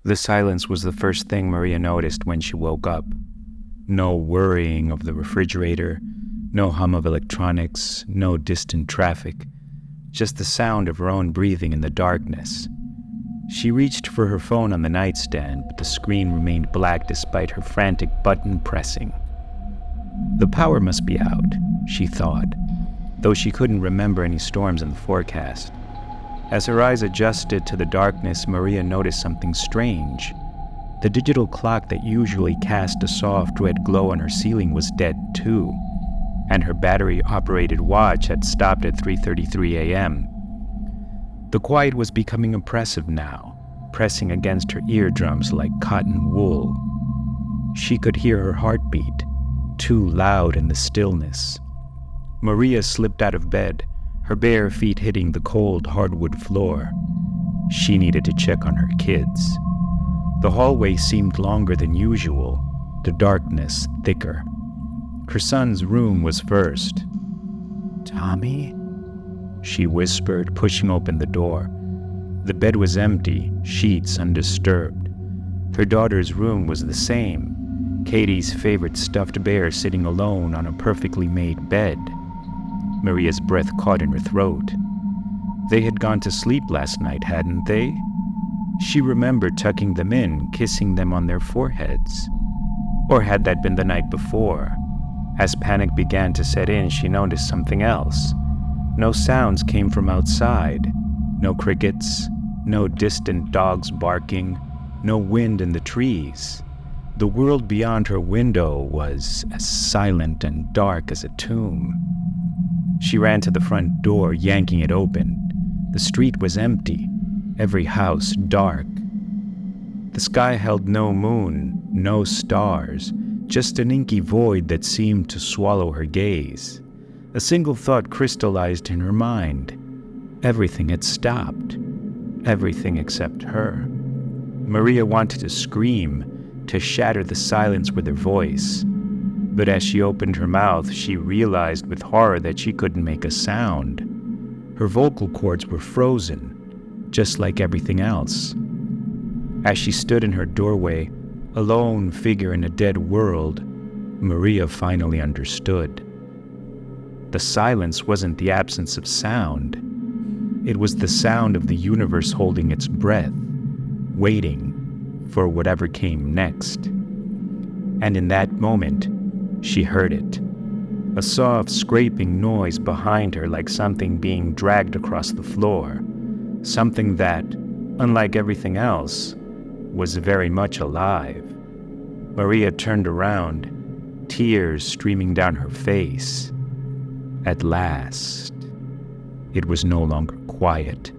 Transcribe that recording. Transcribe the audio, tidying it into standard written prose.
The silence was the first thing Maria noticed when she woke up. No whirring of the refrigerator, no hum of electronics, no distant traffic, just the sound of her own breathing in the darkness. She reached for her phone on the nightstand, but the screen remained black despite her frantic button pressing. The power must be out, she thought, though she couldn't remember any storms in the forecast. As her eyes adjusted to the darkness, Maria noticed something strange. The digital clock that usually cast a soft red glow on her ceiling was dead too, and her battery-operated watch had stopped at 3:33 a.m. The quiet was becoming oppressive now, pressing against her eardrums like cotton wool. She could hear her heartbeat, too loud in the stillness. Maria slipped out of bed, her bare feet hitting the cold hardwood floor. She needed to check on her kids. The hallway seemed longer than usual, the darkness thicker. Her son's room was first. "Tommy?" she whispered, pushing open the door. The bed was empty, sheets undisturbed. Her daughter's room was the same, Katie's favorite stuffed bear sitting alone on a perfectly made bed. Maria's breath caught in her throat. They had gone to sleep last night, hadn't they? She remembered tucking them in, kissing them on their foreheads. Or had that been the night before? As panic began to set in, she noticed something else. No sounds came from outside. No crickets, no distant dogs barking, no wind in the trees. The world beyond her window was as silent and dark as a tomb. She ran to the front door, yanking it open. The street was empty, every house dark. The sky held no moon, no stars, just an inky void that seemed to swallow her gaze. A single thought crystallized in her mind. Everything had stopped. Everything except her. Maria wanted to scream, to shatter the silence with her voice. But as she opened her mouth, she realized with horror that she couldn't make a sound. Her vocal cords were frozen, just like everything else. As she stood in her doorway, a lone figure in a dead world, Maria finally understood. The silence wasn't the absence of sound. It was the sound of the universe holding its breath, waiting for whatever came next. And in that moment, she heard it. A soft scraping noise behind her, like something being dragged across the floor. Something that, unlike everything else, was very much alive. Maria turned around, tears streaming down her face. At last, it was no longer quiet.